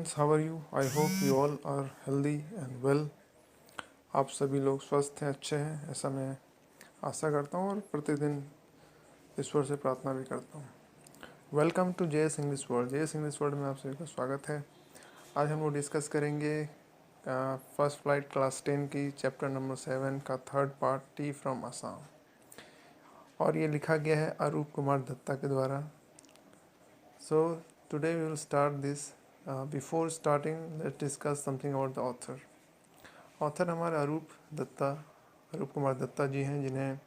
Friends, how are you? I hope you all are healthy and well. आप सभी लोग स्वस्थ हैं, अच्छे हैं, ऐसा मैं आशा करता हूँ और प्रतिदिन ईश्वर से प्रार्थना भी करता हूँ। Welcome to JS English world. JS English world में आप सभी का स्वागत है। आज हम लोग डिस्कस करेंगे फर्स्ट फ्लाइट क्लास 10 की चैप्टर नंबर 7 का third part, T from Assam. और ये लिखा गया है अरूप कुमार दत्ता के द्वारा। So today we will start this. Before starting, let's discuss something about the author. Author हमारे अरूप कुमार दत्ता जी हैं, जिन्हें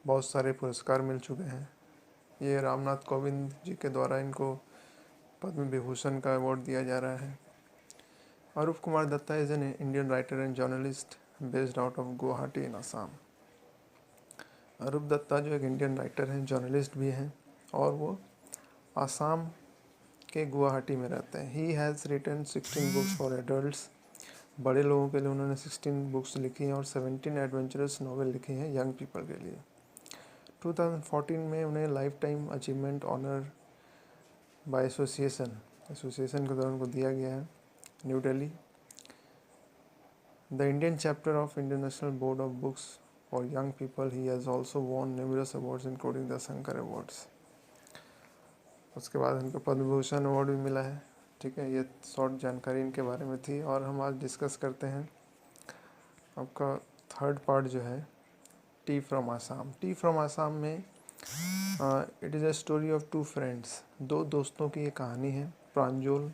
बहुत सारे पुरस्कार मिल चुके हैं। ये रामनाथ कोविंद जी के द्वारा इनको पद्म विभूषण का अवार्ड दिया जा रहा है। Arup Kumar Datta is an Indian writer and journalist based out of Guwahati in Assam. Arup Datta जो एक इंडियन राइटर हैं, जर्नलिस्ट भी हैं, और वो आसाम के गुवाहाटी में रहते हैं। He has written 16 books for adults. बड़े लोगों के लिए उन्होंने 16 बुक्स लिखी हैं और 17 एडवेंचरस नॉवेल लिखी हैं यंग पीपल के लिए। 2014 में उन्हें lifetime achievement honour by association के द्वारा उनको दिया गया है, New Delhi. The Indian chapter of International Board of Books for Young People, he has also won numerous awards including the Shankar awards. उसके बाद इनको पद्म भूषण अवार्ड भी मिला है। ठीक है, ये शॉर्ट जानकारी इनके बारे में थी। और हम आज डिस्कस करते हैं आपका थर्ड पार्ट जो है, tea from Assam. Tea from Assam में it is a story of two friends. दो दोस्तों की ये कहानी है। प्रांजल,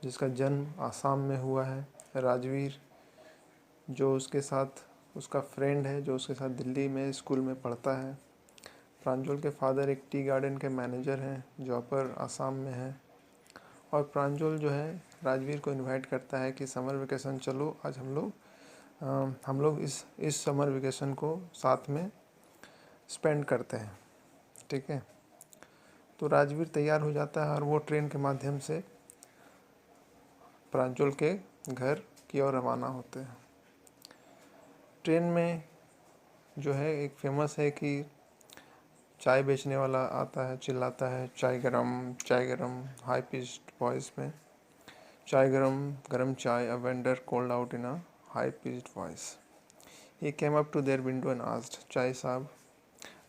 जिसका जन्म आसाम में हुआ है, राजवीर जो उसके साथ उसका फ्रेंड है, जो उसके साथ दिल्ली में स्कूल में पढ़ता है। प्रांजल के फादर एक टी गार्डन के मैनेजर हैं, जो अपर आसाम में है। और प्रांजल जो है राजवीर को इनवाइट करता है कि समर वेकेशन चलो, आज हम लोग इस समर वेकेशन को साथ में स्पेंड करते हैं। ठीक है, तो राजवीर तैयार हो जाता है और वो ट्रेन के माध्यम से प्रांजल के घर की ओर रवाना होते हैं। ट्रेन में जो है एक फेमस है कि चाय बेचने वाला आता है, चिल्लाता है चाय गरम, चाय गरम, हाई पिच्ड वॉइस में, चाय garam, garam chai. A vendor called out in a high pitched voice. He came up to their window and asked, chai sahib.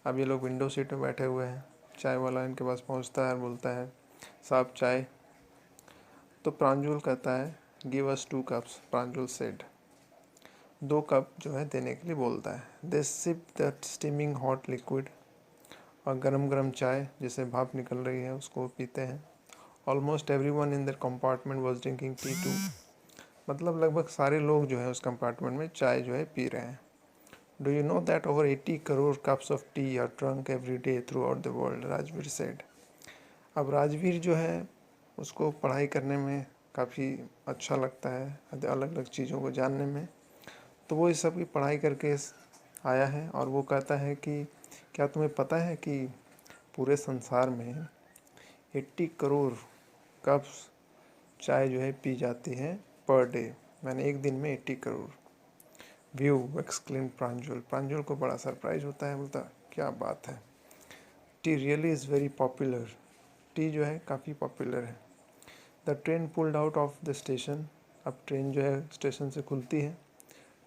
अब ये लोग विंडो सीट में बैठे हुए हैं। चाय वाला इनके पास पहुंचता है और बोलता है, साहब चाय। तो प्रांजल कहता है, give us 2 cups. Pranjal said, 2 cup जो है देने के लिए बोलता है। They sip that steaming hot liquid. और गरम गरम चाय जिसे भाप निकल रही है उसको पीते हैं। Almost everyone in that compartment was drinking tea too. मतलब लगभग सारे लोग जो है उस कंपार्टमेंट में चाय जो है पी रहे हैं। Do you know that over 80 crore cups of T R drunk every day through out the world, Rajveer said. अब राजवीर जो है उसको पढ़ाई करने में काफ़ी अच्छा लगता है, अलग अलग चीज़ों को जानने में। तो वो इस सब की पढ़ाई करके आया है और वो कहता है कि क्या तुम्हें पता है कि पूरे संसार में 80 करोड़ कप्स चाय जो है पी जाती है पर डे, मैंने एक दिन में 80 करोड़। View exclaimed Pranjal. प्रांजल को बड़ा सरप्राइज होता है, बोलता क्या बात है, tea really is very popular. Tea जो है काफ़ी पॉपुलर है। The train pulled out of the station. अब ट्रेन जो है स्टेशन से खुलती है।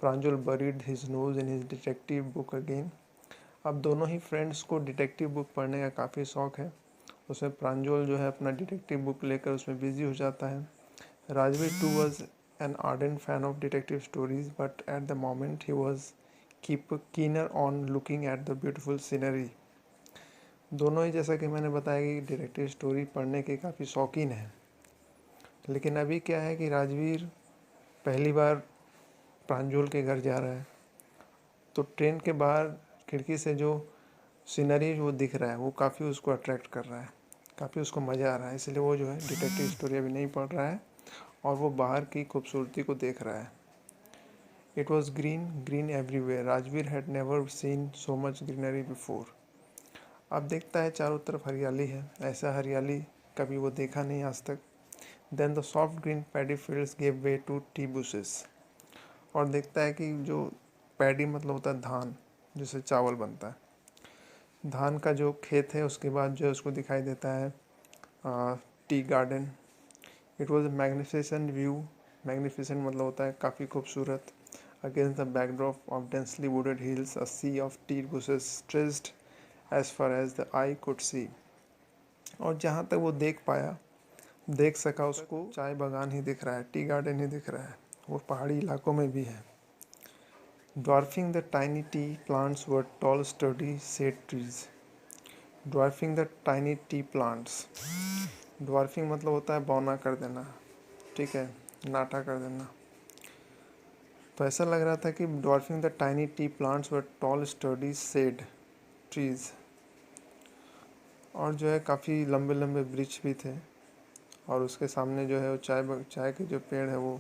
Pranjal buried his nose in his detective book again. अब दोनों ही फ्रेंड्स को डिटेक्टिव बुक पढ़ने का काफ़ी शौक़ है। उसमें प्रांजल जो है अपना डिटेक्टिव बुक लेकर उसमें बिजी हो जाता है। Rajvir too was an ardent fan of detective stories, but at the moment he was keener on looking at the beautiful scenery. दोनों ही, जैसा कि मैंने बताया, कि डिटेक्टिव स्टोरी पढ़ने के काफ़ी शौकीन हैं। लेकिन अभी क्या है कि राजवीर पहली बार प्रांजल के घर जा रहा है, तो ट्रेन के बाहर खिड़की से जो सीनरी वो दिख रहा है वो काफ़ी उसको अट्रैक्ट कर रहा है, काफ़ी उसको मज़ा आ रहा है। इसलिए वो जो है डिटेक्टिव स्टोरी अभी नहीं पढ़ रहा है और वो बाहर की खूबसूरती को देख रहा है। It was green everywhere. Rajveer had never seen so much greenery before. अब देखता है चारों तरफ हरियाली है, ऐसा हरियाली कभी वो देखा नहीं आज तक। Then the soft green paddy fields give way to tea bushes. और देखता है कि जो पैडी मतलब होता है धान, जिससे चावल बनता है, धान का जो खेत है, उसके बाद जो उसको दिखाई देता है tea garden. It was a magnificent view. Magnificent मतलब होता है काफ़ी खूबसूरत। Against the backdrop of densely wooded hills, a sea of tea bushes stretched as far as the eye could see. और जहाँ तक वो देख सका, उसको चाय बागान ही दिख रहा है, टी गार्डन ही दिख रहा है। वो पहाड़ी इलाकों में भी है। Dwarfing the tiny tea plants were tall, sturdy shade trees. Dwarfing the tiny tea plants. Dwarfing मतलब होता है बौना कर देना, ठीक है, नाटा कर देना। तो ऐसा लग रहा था कि dwarfing the tiny tea plants were tall, sturdy shade trees। और जो है काफ़ी लंबे लंबे वृक्ष भी थे। और उसके सामने जो है वो चाय के जो पेड़ है, वो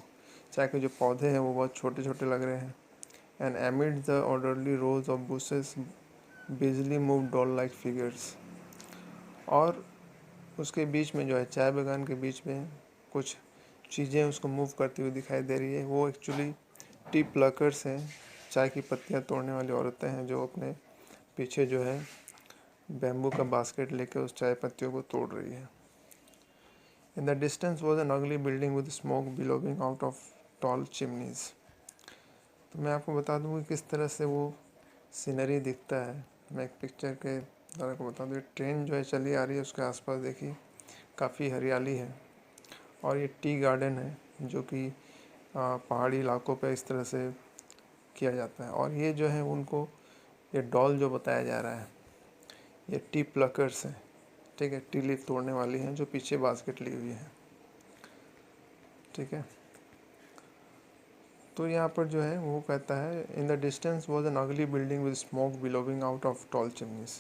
चाय के जो पौधे हैं वो बहुत छोटे छोटे लग रहे हैं। And amid the orderly rows of bushes, busily moved doll-like figures। और उसके बीच में जो है, चाय बागान के बीच में कुछ चीज़ें उसको मूव करती हुई दिखाई दे रही है। वो एक्चुअली टी प्लकर्स हैं, चाय की पत्तियां तोड़ने वाली औरतें हैं, जो अपने पीछे जो है बैम्बू का बास्केट लेकर उस चाय पत्तियों को तोड़ रही है। In the distance was an ugly building with smoke billowing out of tall chimneys. तो मैं आपको बता दूँ कि किस तरह से वो सीनरी दिखता है। मैं एक पिक्चर के द्वारा को बता दूँ। ट्रेन जो है चली आ रही है, उसके आसपास देखिए काफ़ी हरियाली है। और ये टी गार्डन है जो कि पहाड़ी इलाकों पे इस तरह से किया जाता है। और ये जो है उनको, ये डॉल जो बताया जा रहा है, ये टी प्लकर्स हैं, ठीक है, टी लीफ तोड़ने वाली हैं, जो पीछे बास्केट ली हुई है, ठीक है। तो यहाँ पर जो है वो कहता है, in the distance was an ugly building with smoke billowing out of tall chimneys.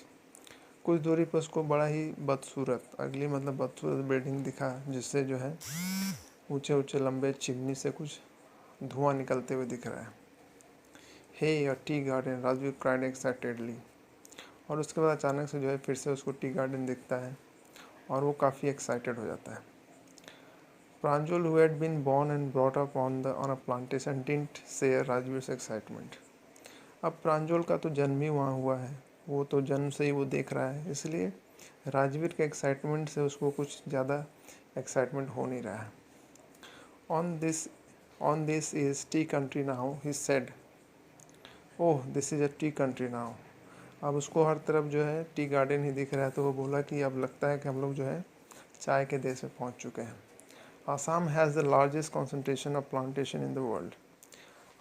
कुछ दूरी पर उसको बड़ा ही बदसूरत, अगली मतलब बदसूरत बिल्डिंग दिखा, जिससे जो है ऊंचे ऊंचे लंबे चिमनी से कुछ धुआं निकलते हुए दिख रहा है। Hey a tea garden, Rajveer cried excitedly. और उसके बाद अचानक से जो है फिर से उसको टी गार्डन दिखता है और वो काफ़ी एक्साइटेड हो जाता है। प्रांजल, who had been born and brought up on a plantation, didn't share Rajveer excitement. अब प्रांजल का तो जन्म ही वहाँ हुआ है, वो तो जन्म से ही वो देख रहा है, इसलिए राजवीर के एक्साइटमेंट से उसको कुछ ज़्यादा एक्साइटमेंट हो नहीं रहा है। On this is T country now, he said. Oh, this is a T country now. अब उसको हर तरफ जो है टी गार्डन ही दिख रहा है, तो वो बोला कि अब लगता है कि हम लोग जो है चाय के देश में पहुंच चुके हैं। Assam has the largest concentration of plantation in the world.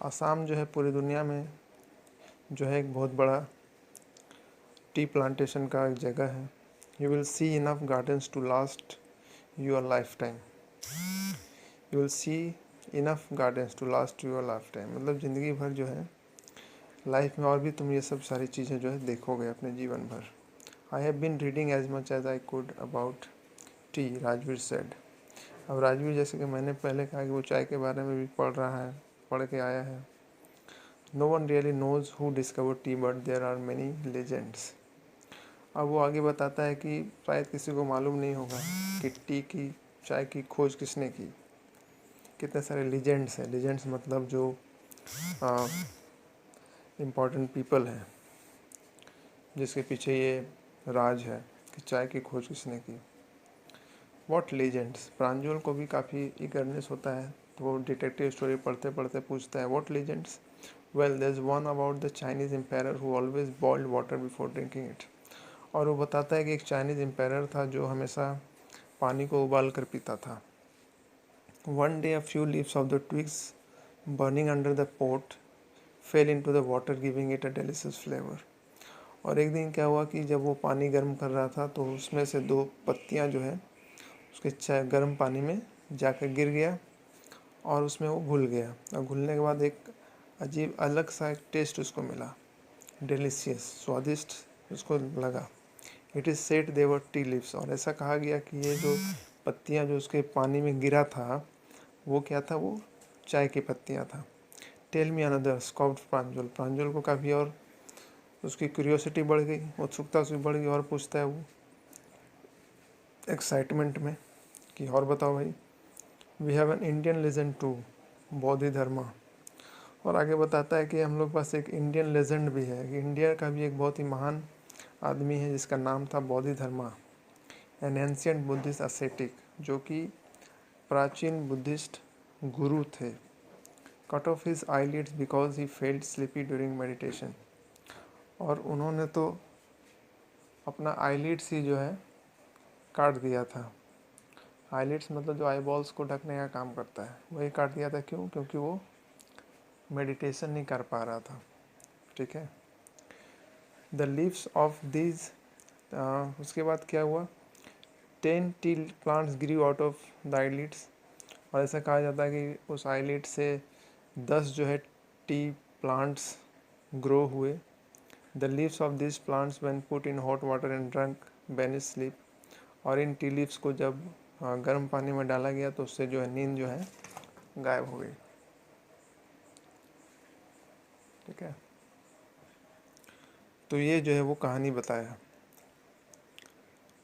Assam जो है पूरी दुनिया में जो है एक बहुत बड़ा टी प्लांटेशन का एक जगह है। You will see enough gardens to last your lifetime. You will see enough gardens to last your lifetime, मतलब ज़िंदगी भर जो है, लाइफ में और भी तुम ये सब सारी चीज़ें जो है देखोगे अपने जीवन भर। I have been reading as much as I could about tea, Rajvir said. अब राजवीर, जैसे कि मैंने पहले कहा कि वो चाय के बारे में भी पढ़ के आया है। No one really knows who discovered tea but there are many legends. अब वो आगे बताता है कि शायद किसी को मालूम नहीं होगा कि टी की, चाय की खोज किसने की। कितने सारे लीजेंड्स हैं। लीजेंड्स मतलब जो इम्पोर्टेंट पीपल हैं, जिसके पीछे ये राज है कि चाय की खोज किसने की। What legends. प्रांजल को भी काफ़ी ईगरनेस होता है, तो वो डिटेक्टिव स्टोरी पढ़ते पढ़ते पूछता है, what legends. Well, there is one about the Chinese emperor who always boiled water before drinking it. और वो बताता है कि एक चाइनीज़ एम्पायर था जो हमेशा पानी को उबाल कर पीता था। One day a few leaves of the twigs burning under the pot fell into the water giving it a delicious flavour. और एक दिन क्या हुआ कि जब वो पानी गर्म कर रहा था, तो उसमें से 2 पत्तियां जो है उसके चाय गर्म पानी में जाकर गिर गया और उसमें वो घुल गया। और घुलने के बाद एक अजीब अलग सा एक टेस्ट उसको मिला, डिलीशियस, स्वादिष्ट उसको लगा। It is said they were tea leaves. और ऐसा कहा गया कि ये जो पत्तियां जो उसके पानी में गिरा था, वो क्या था, वो चाय की पत्तियां था। टेल मी अनदर, स्कॉप्ड प्रांजल। प्रांजल को काफ़ी और उसकी क्यूरियोसिटी बढ़ गई, उत्सुकता उसकी बढ़ गई, और पूछता है वो एक्साइटमेंट में कि और बताओ भाई। We have an Indian legend too, Bodhi Dharma. और आगे बताता है कि हम लोग पास एक इंडियन लेजेंड भी है, कि इंडिया का भी एक बहुत ही महान आदमी है जिसका नाम था बोधि धर्मा, एन एंशियंट बुद्धिस्ट असेटिक, जो कि प्राचीन बुद्धिस्ट गुरु थे। Cut off his eyelids because he felt sleepy during meditation. और उन्होंने तो अपना आईलिड्स ही जो है काट दिया था। आईलिड्स मतलब जो आई बॉल्स को ढकने का काम करता है, वही काट दिया था। क्यों? क्योंकि वो मेडिटेशन नहीं कर पा रहा था। ठीक है। द लीव्स ऑफ दीज, उसके बाद क्या हुआ, 10 tea plants grew out of the eyelids. और ऐसा कहा जाता है कि उस आईलिड से 10 जो है टी प्लांट्स ग्रो हुए। The leaves of this plants when put in hot water and drunk banish sleep. और इन टी लीव्स को जब गर्म पानी में डाला गया तो उससे जो है नींद जो है गायब हो गई। ठीक है। तो ये जो है वो कहानी बताया।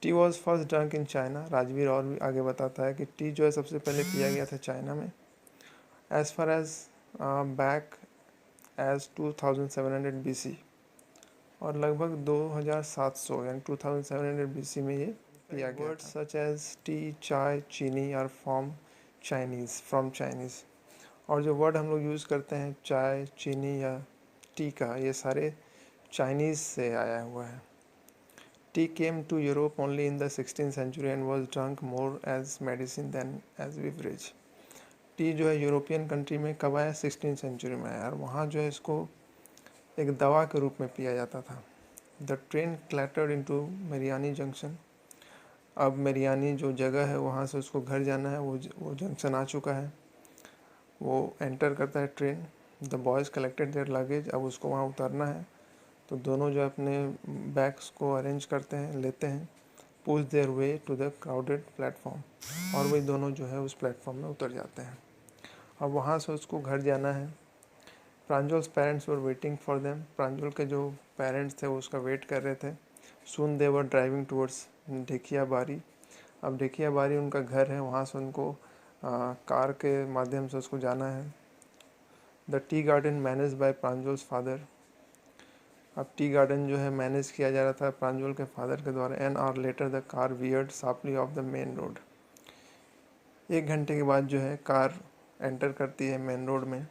T was first drunk in China. Rajveer और भी आगे बताता है कि टी जो है सबसे पहले पिया गया था चाइना में। As far as back as 2700 BC। और लगभग 2700 यानी 2700 BC में ये पिया गया। वर्ड्स सच एज टी, चाय, चीनी आर फ्रॉम चाइनीज़। और जो वर्ड हम लोग यूज़ करते हैं चाय, चीनी या टी का, ये सारे चाइनीज़ से आया हुआ है। Tea came to Europe only in the 16th century and was drunk more as medicine than as beverage. Tea जो है यूरोपियन कंट्री में कब आया? 16th सेंचुरी में आया। और वहाँ जो है इसको एक दवा के रूप में पिया जाता था। The train clattered into Mariani junction. अब मेरियानी जो जगह है वहाँ से उसको घर जाना है, वो जंक्शन आ चुका है। वो एंटर करता है train. The boys collected their luggage. अब उसको वहाँ उतरना है, तो दोनों जो अपने बैग्स को अरेंज करते हैं, लेते हैं। Push their way to the crowded platform. और वही दोनों जो है उस प्लेटफॉर्म में उतर जाते हैं। अब वहाँ से उसको घर जाना है। Pranjal's parents were waiting for them. Pranjal के जो पेरेंट्स थे वो उसका वेट कर रहे थे। सून दे वर ड्राइविंग टूवर्ड्स ढेकिया बारी। अब ढेकिया बारी उनका घर है, वहाँ से उनको कार के माध्यम से उसको जाना है। The tea garden manage by Pranjal's father. अब टी गार्डन जो है मैनेज किया जा रहा था प्रांजल के फादर के द्वारा। An hour later the car weird sharply of the main road. 1 घंटे के बाद जो है कार एंटर करती है मेन रोड में।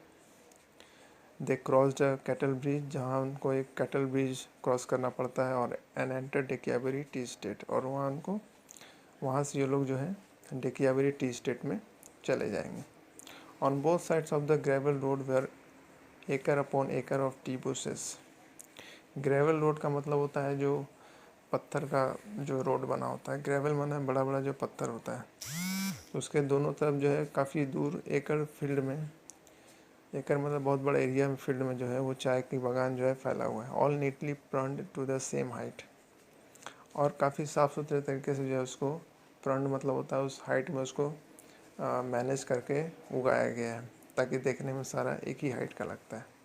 दे क्रॉस्ड अ कैटल ब्रिज, जहाँ उनको एक कैटल ब्रिज क्रॉस करना पड़ता है। और एन एंटर डेकियाबेरी टी स्टेट। और वहाँ से ये लोग जो है डेकियाबेरी टी स्टेट में चले जाएंगे। On both sides of the gravel road where acre upon acre of tea bushes. Gravel road का मतलब होता है जो पत्थर का जो रोड बना होता है। ग्रेवल माना है बड़ा बड़ा जो पत्थर होता है। उसके दोनों तरफ जो है काफ़ी दूर एकड़ फील्ड में, एकड़ मतलब बहुत बड़ा एरिया में, फील्ड में जो है वो चाय की बागान जो है फैला हुआ है। All neatly pruned to the same height. और काफ़ी साफ़ सुथरे तरीके से जो है उसको, प्रणड मतलब होता है उस हाइट में उसको मैनेज करके उगाया गया है, ताकि देखने में सारा एक ही हाइट का लगता है।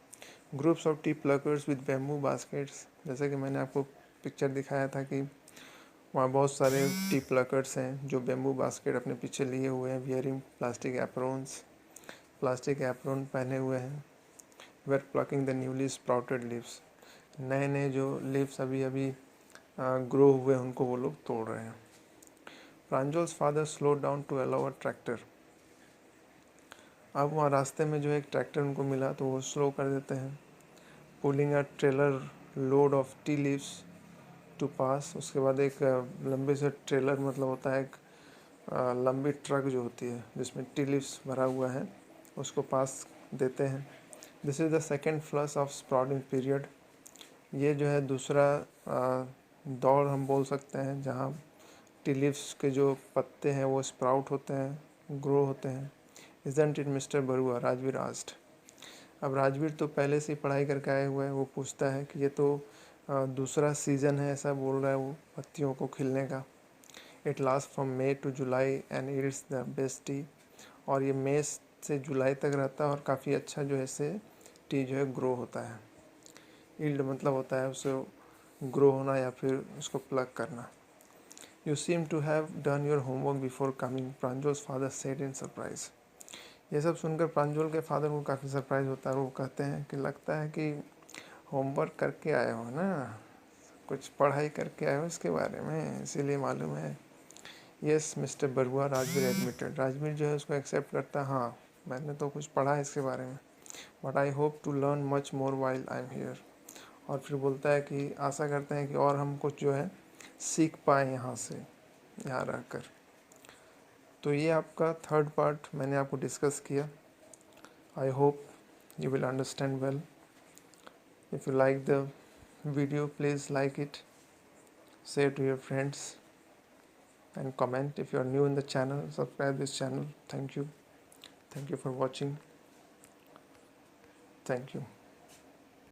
Groups of T pluckers with bamboo baskets. जैसे कि मैंने आपको पिक्चर दिखाया था कि वहाँ बहुत सारे टी प्लकर्स हैं जो बैम्बू बास्केट अपने पीछे लिए हुए हैं। Wearing plastic aprons, plastic apron पहने हुए हैं। Were plucking the newly sprouted leaves. नए नए जो लीव्स अभी अभी ग्रो हुए उनको वो लोग तोड़ रहे हैं। Pranjal's father slow down to allow a tractor. अब वहाँ रास्ते में जो एक ट्रैक्टर उनको मिला तो वो स्लो कर देते हैं। Pulling a trailer load of tea leaves to pass. उसके बाद एक लंबे से ट्रेलर मतलब होता है एक लंबी ट्रक जो होती है जिसमें टी लीव्स भरा हुआ है, उसको पास देते हैं। This is the second flush of sprouting period. ये जो है दूसरा दौर हम बोल सकते हैं जहाँ टी लीव्स के जो पत्ते हैं वो स्प्राउट होते हैं, ग्रो होते हैं। Isn't it mister Barua? Rajveer asked. अब राजवीर तो पहले से ही पढ़ाई करके आए हुए हैं। वो पूछता है कि ये तो दूसरा सीज़न है, ऐसा बोल रहा है वो पत्तियों को खिलने का। It last from May to July and it's the best tea. और ये मई से जुलाई तक रहता है और काफ़ी अच्छा जो है इससे टी जो है ग्रो होता है। ईल्ड मतलब होता है उसे ग्रो होना या फिर उसको प्लग करना। You seem to have done your homework before coming, Pranjal's father said in surprise. ये सब सुनकर प्रांजल के फादर को काफ़ी सरप्राइज होता है। वो कहते हैं कि लगता है कि होमवर्क करके आए हो ना, कुछ पढ़ाई करके आए हो इसके बारे में, इसीलिए मालूम है। Yes mister Barua, Rajveer admitted. Rajveer जो है उसको एक्सेप्ट करता है, हाँ मैंने तो कुछ पढ़ा है इसके बारे में, but I hope to learn much more while I am here. और फिर बोलता है कि आशा करते हैं कि और हम कुछ जो है सीख पाएँ यहाँ से, यहाँ रहकर। तो ये आपका थर्ड पार्ट मैंने आपको डिस्कस किया। I hope you will understand well. If you like the video, please like it, share to your friends, and comment. If you are new in the channel, subscribe this channel. Thank you for watching. Thank you.